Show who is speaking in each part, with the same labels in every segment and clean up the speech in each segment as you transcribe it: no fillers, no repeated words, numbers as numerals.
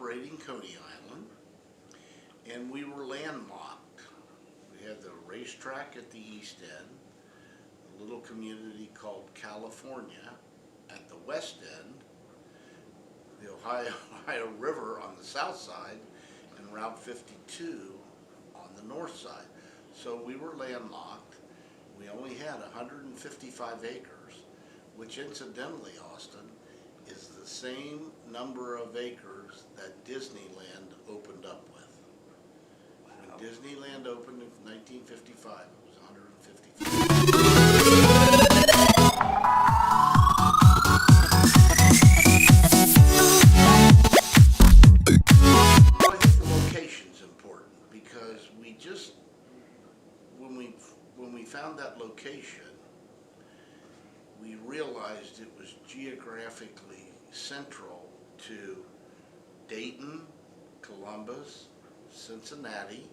Speaker 1: operating Coney Island, and we were landlocked. We had the racetrack at the east end, a little community called California at the west end, the Ohio River on the south side, and Route 52 on the north side. So we were landlocked. We only had 155 acres, which incidentally, Austin, is the same number of acres that Disneyland opened up with. When Disneyland opened in 1955, it was 155. Well, I think the location's important because when we found that location, we realized it was geographically central to Dayton, Columbus, Cincinnati,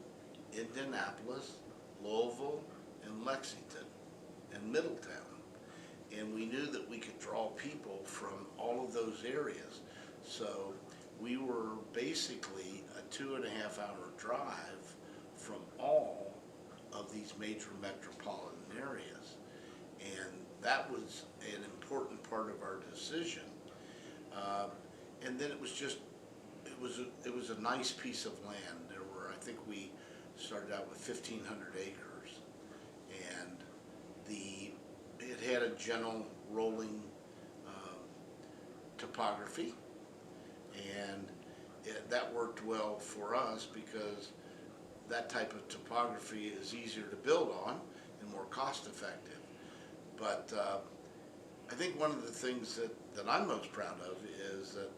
Speaker 1: Indianapolis, Louisville, and Lexington, and Middletown. And we knew that we could draw people from all of those areas. So we were basically a 2.5-hour drive from all of these major metropolitan areas. And that was an important part of our decision. And then it was a nice piece of land. I think we started out with 1,500 acres, and it had a gentle rolling topography, and that worked well for us because that type of topography is easier to build on and more cost effective. But I think one of the things that I'm most proud of is that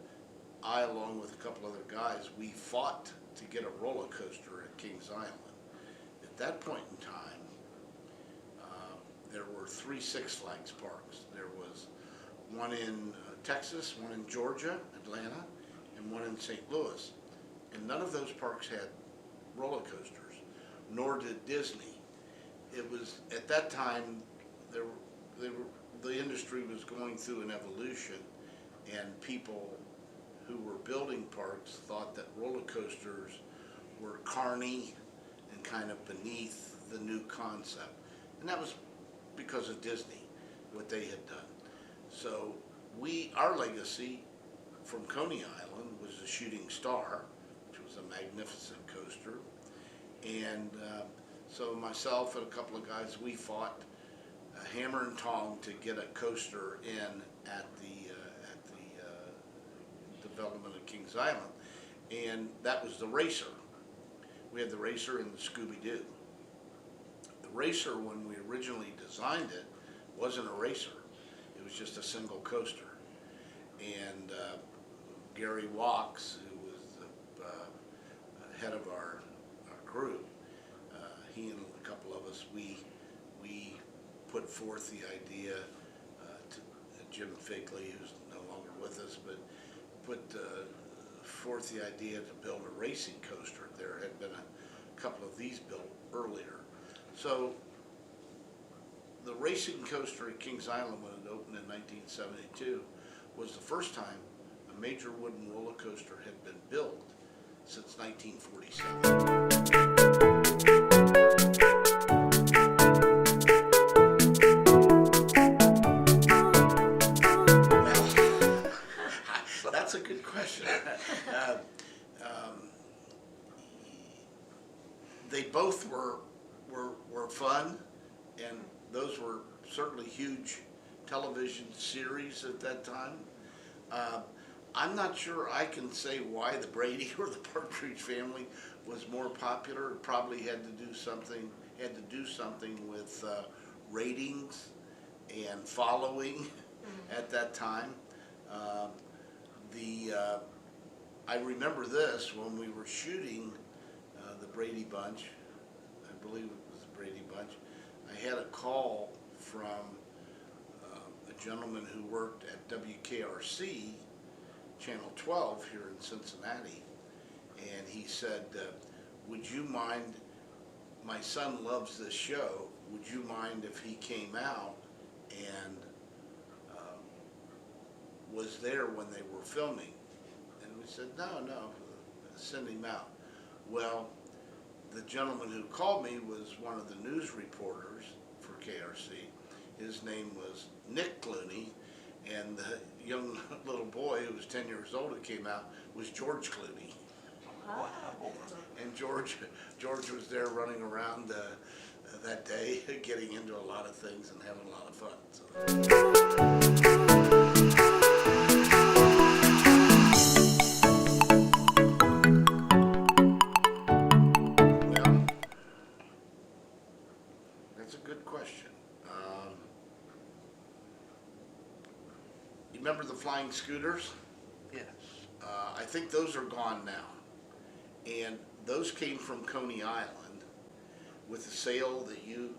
Speaker 1: I, along with a couple other guys, we fought to get a roller coaster at Kings Island. At that point in time, there were 3 Six Flags parks. There was one in Texas, one in Georgia, Atlanta, and one in St. Louis. And none of those parks had roller coasters, nor did Disney. It was, at that time, the industry was going through an evolution, and people who were building parks thought that roller coasters were carny and kind of beneath the new concept. And that was because of Disney, what they had done. So our legacy from Coney Island was the Shooting Star, which was a magnificent coaster. And so myself and a couple of guys, we fought hammer and tong to get a coaster in at the development of Kings Island, and that was the Racer. We had the Racer and the Scooby-Doo. The Racer, when we originally designed it, wasn't a racer. It was just a single coaster. And Gary Walks, who was the head of our group, he and a couple of us, we put forth the idea to Jim Figley, who's no longer with us, but put forth the idea to build a racing coaster. There had been a couple of these built earlier. So the racing coaster at Kings Island, when it opened in 1972, was the first time a major wooden roller coaster had been built since 1947. That's a good question. They both were fun, and those were certainly huge television series at that time. I'm not sure I can say why the Brady or the Partridge Family was more popular. It probably had to do something with ratings and following at that time. I remember this when we were shooting the Brady Bunch. I believe it was the Brady Bunch. I had a call from a gentleman who worked at WKRC, Channel 12 here in Cincinnati, and he said, would you mind, my son loves this show, would you mind if he came out and was there when they were filming? And we said, no, send him out. Well, the gentleman who called me was one of the news reporters for KRC. His name was Nick Clooney, and the young little boy who was 10 years old who came out was George Clooney.
Speaker 2: Wow.
Speaker 1: And George was there running around that day, getting into a lot of things and having a lot of fun. So. Well, that's a good question. You remember the flying scooters?
Speaker 2: Yes.
Speaker 1: I think those are gone now. And those came from Coney Island with a sail that you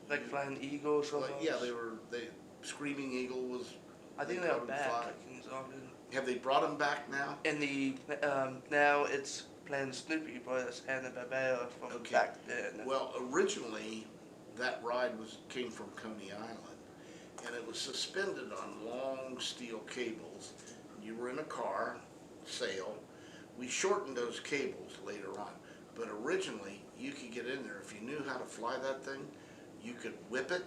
Speaker 2: Like Flying Eagles or
Speaker 1: like, yeah, Screaming Eagle was.
Speaker 2: I think they're back at Kings Island.
Speaker 1: Have they brought them back now?
Speaker 2: And now it's playing Snoopy, but it's Hanna-Barbera from back then.
Speaker 1: Well, originally that ride came from Coney Island, and it was suspended on long steel cables. You were in a car, sail. We shortened those cables later on, but originally you could get in there if you knew how to fly that thing. You could whip it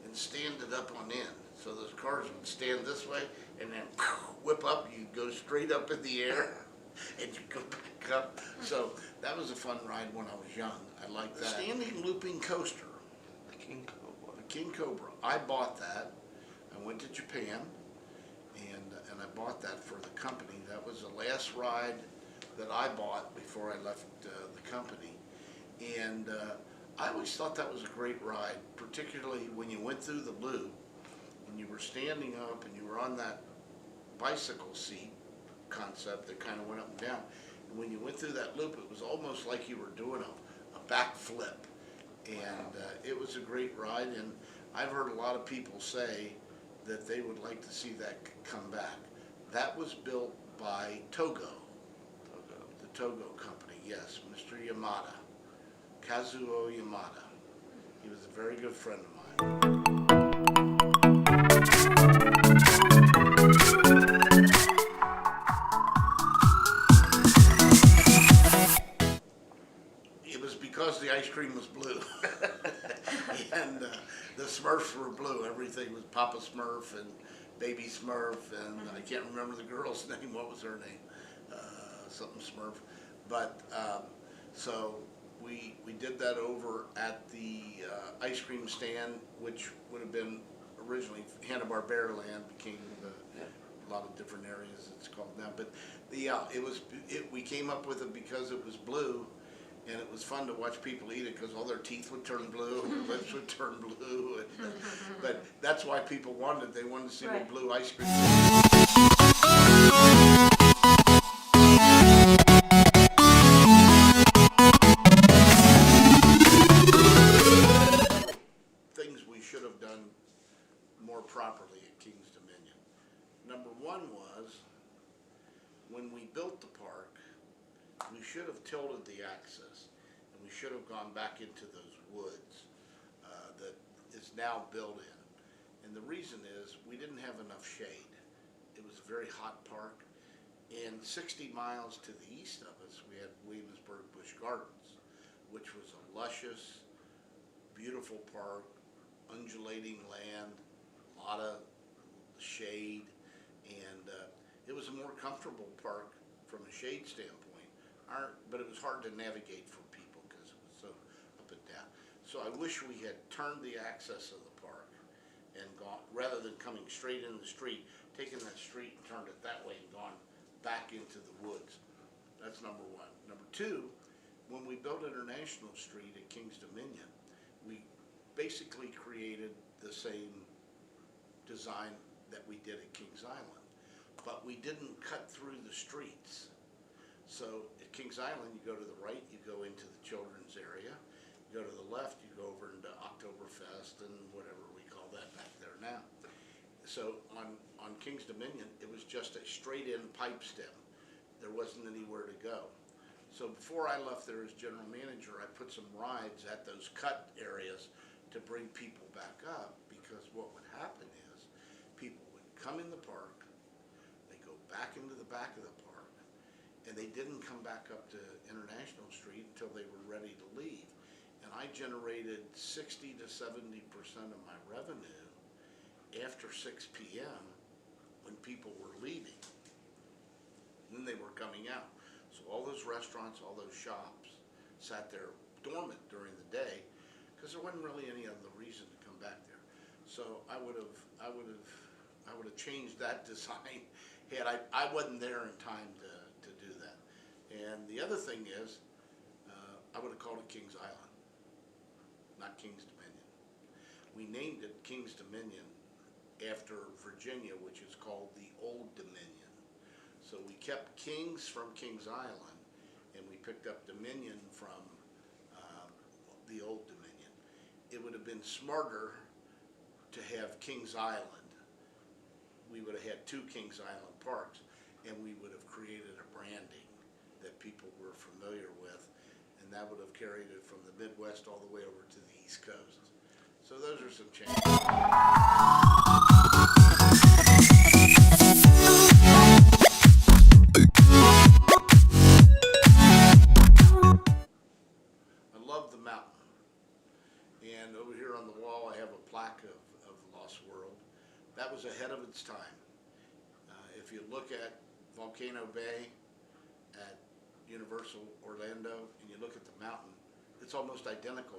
Speaker 1: and stand it up on end. So those cars would stand this way and then whip up. You go straight up in the air and you go back up. So that was a fun ride when I was young. I liked that. Standing looping coaster.
Speaker 2: The King Cobra.
Speaker 1: The King Cobra. I bought that. I went to Japan and I bought that for the company. That was the last ride that I bought before I left the company. And I always thought that was a great ride, particularly when you went through the loop and you were standing up and you were on that bicycle seat concept that kind of went up and down. And when you went through that loop, it was almost like you were doing a back flip. And it was a great ride, and I've heard a lot of people say that they would like to see that come back. That was built by Togo. The Togo company, yes, Mr. Yamada, Kazuo Yamada. He was a very good friend of mine. It was because the ice cream was blue. And the Smurfs were blue. Everything was Papa Smurf and Baby Smurf, and I can't remember the girl's name. What was her name? Something Smurf. But so we did that over at the ice cream stand, which would have been originally Hanna-Barbera Land, became a lot of different areas it's called now. But we came up with it because it was blue. And it was fun to watch people eat it because all their teeth would turn blue, their lips would turn blue. And, but that's why people wanted it. They wanted to see what blue ice cream was. Things we should have done more properly at Kings Dominion. Number one was, when we built the park, we should have tilted the access, and we should have gone back into those woods that is now built in. And the reason is we didn't have enough shade. It was a very hot park, and 60 miles to the east of us, we had Williamsburg Busch Gardens, which was a luscious, beautiful park, undulating land, a lot of shade, and it was a more comfortable park from a shade standpoint. But it was hard to navigate for people because it was so up and down. So I wish we had turned the access of the park and gone, rather than coming straight in the street, taken that street and turned it that way and gone back into the woods. That's number one. Number two, when we built International Street at Kings Dominion, we basically created the same design that we did at Kings Island, but we didn't cut through the streets. So at Kings Island, you go to the right, you go into the children's area. You go to the left, you go over into Oktoberfest and whatever we call that back there now. So on Kings Dominion, it was just a straight-in pipe stem. There wasn't anywhere to go. So before I left there as general manager, I put some rides at those cut areas to bring people back up, because what would happen is people would come in the park, they go back into the back of the park, and they didn't come back up to International Street until they were ready to leave. And I generated 60 to 70% of my revenue after 6 p.m. when people were leaving. And then they were coming out. So all those restaurants, all those shops sat there dormant during the day because there wasn't really any other reason to come back there. So I would have changed that design had I wasn't there in time to do that. And the other thing is, I would have called it Kings Island, not Kings Dominion. We named it Kings Dominion after Virginia, which is called the Old Dominion. So we kept Kings from Kings Island, and we picked up Dominion from the Old Dominion. It would have been smarter to have Kings Island. We would have had 2 Kings Island parks, and we would have created a branding that people were familiar with, and that would have carried it from the Midwest all the way over to the East Coast. So those are some changes. I love the mountain. And over here on the wall, I have a plaque of Lost World. That was ahead of its time. If you look at Volcano Bay at Universal Orlando, and you look at the mountain, it's almost identical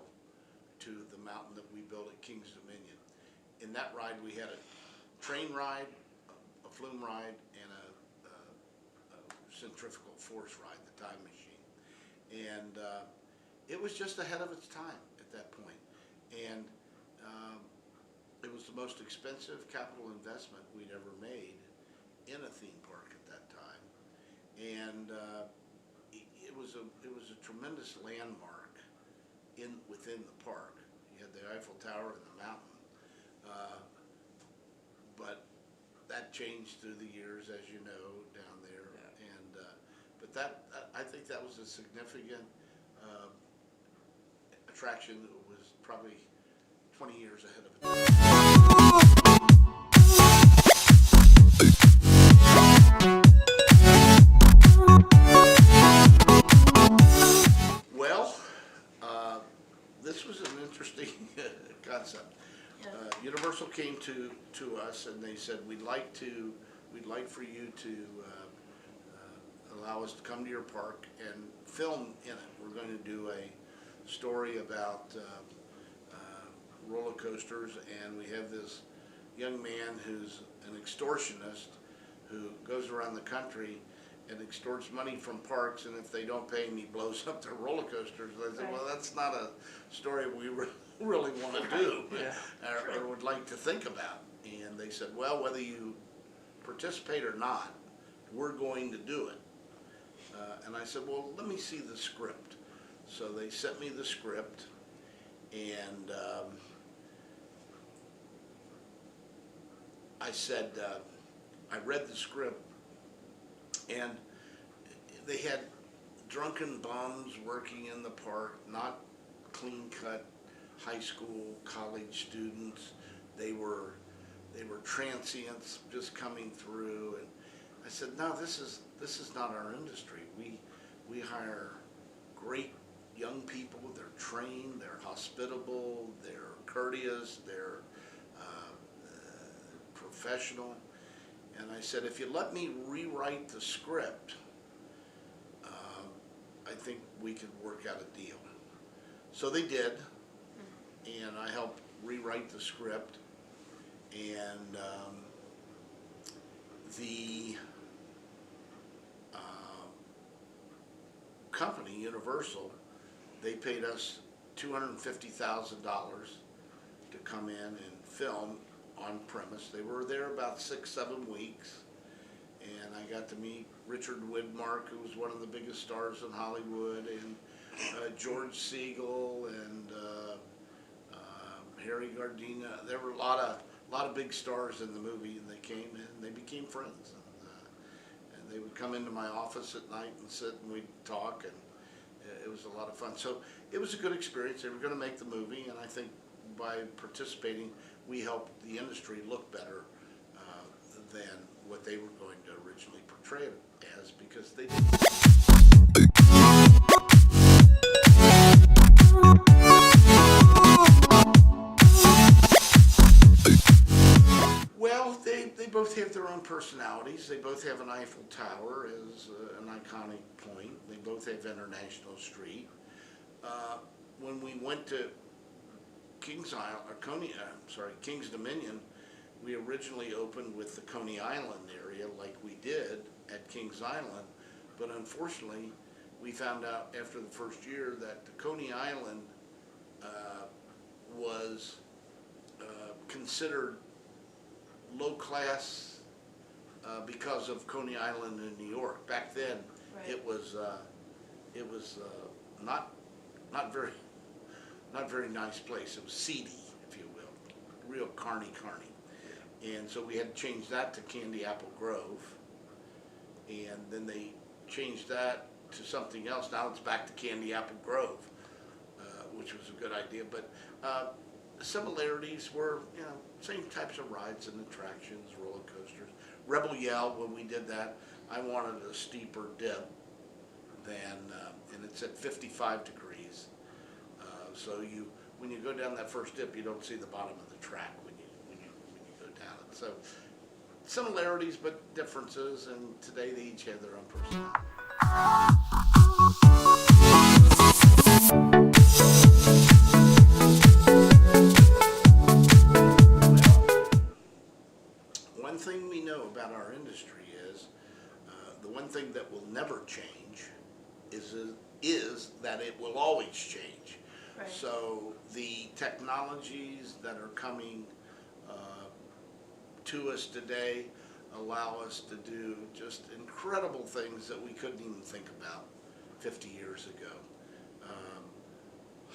Speaker 1: to the mountain that we built at Kings Dominion. In that ride, we had a train ride, a flume ride, and a centrifugal force ride, the time machine. And it was just ahead of its time at that point. And it was the most expensive capital investment we'd ever made in a theme park at that time. And it was a tremendous landmark within the park. You had the Eiffel Tower and the mountain, but that changed through the years, as you know, down there. Yeah. And but I think that was a significant attraction that was probably 20 years ahead of its time. Well, this was an interesting concept. Yeah. Universal came to us and they said, we'd like for you to allow us to come to your park and film in it. We're going to do a story about roller coasters, and we have this young man who's an extortionist who goes around the country and extorts money from parks, and if they don't pay him, he blows up their roller coasters. And I said, well, that's not a story we really want to do, or would like to think about. And they said, well, whether you participate or not, we're going to do it. And I said, well, let me see the script. So they sent me the script, and I said, I read the script, and they had drunken bums working in the park, not clean-cut high school, college students. They were transients just coming through, and I said, no, this is not our industry. We hire great young people. They're trained, they're hospitable, they're courteous, they're professional. And I said, if you let me rewrite the script, I think we could work out a deal. So they did, and I helped rewrite the script, and the company, Universal, they paid us $250,000 to come in and film on premise. They were there about 6-7 weeks, and I got to meet Richard Widmark, who was one of the biggest stars in Hollywood, and George Speigel, and Harry Gardina. There were a lot of big stars in the movie, and they came in, and they became friends. And they would come into my office at night and sit, and we'd talk, and it was a lot of fun. So it was a good experience. They were going to make the movie, and I think by participating, we helped the industry look better than what they were going to originally portray it has because they well, they both have their own personalities. They both have an Eiffel Tower as an iconic point. They both have International Street. When we went to Kings Dominion, we originally opened with the Coney Island area like we did at Kings Island, but unfortunately, we found out after the first year that the Coney Island was considered low class because of Coney Island in New York. Back then,
Speaker 3: Right.
Speaker 1: it was not very nice place. It was seedy, if you will, real carny. And so we had to change that to Candy Apple Grove, and then they changed that to something else. Now it's back to Candy Apple Grove, which was a good idea. But similarities were, same types of rides and attractions, roller coasters. Rebel Yell, when we did that, I wanted a steeper dip than, and it's at 55 degrees. So when you go down that first dip, you don't see the bottom of the track when you go down it. So similarities but differences, and today they each have their own personality. One thing we know about our industry is the one thing that will never change is that it will always change.
Speaker 3: Right.
Speaker 1: So the technologies that are coming to us today allow us to do just incredible things that we couldn't even think about 50 years ago.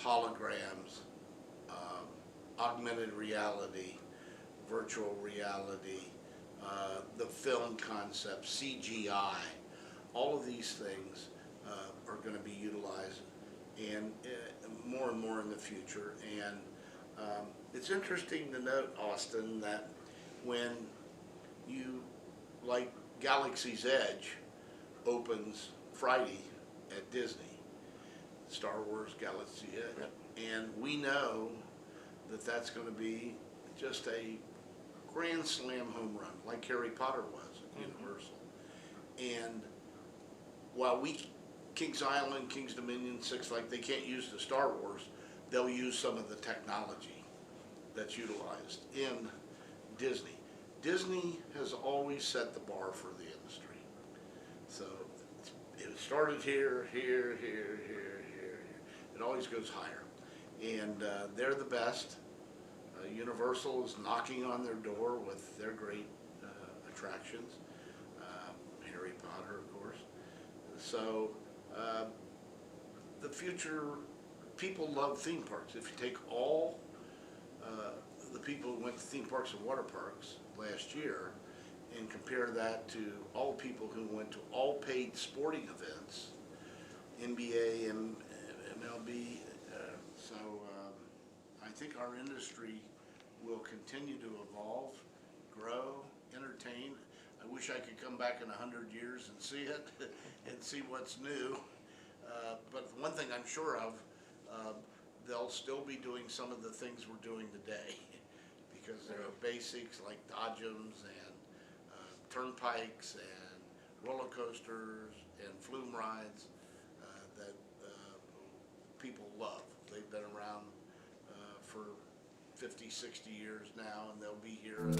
Speaker 1: Holograms, augmented reality, virtual reality, the film concept, CGI, all of these things are going to be utilized and more in the future. And it's interesting to note, Austin, that when like Galaxy's Edge opens Friday at Disney, Star Wars Galaxy Edge, and we know that that's going to be just a grand slam home run, like Harry Potter was at Universal. And while Kings Island, Kings Dominion, Six Flags, they can't use the Star Wars, they'll use some of the technology that's utilized in Disney. Disney has always set the bar for the industry. So it started here. It always goes higher. And they're the best. Universal is knocking on their door with their great attractions. Harry Potter, of course. So the future, people love theme parks. If you take all the people who went to theme parks and water parks last year and compare that to all the people who went to all paid sporting events, NBA and MLB, so I think our industry will continue to evolve, grow, entertain. I wish I could come back in 100 years and see it and see what's new. But one thing I'm sure of, they'll still be doing some of the things we're doing today because there are basics like dodgems and turnpikes and roller coasters and flume rides that people love. They've been around for 50, 60 years now, and they'll be here.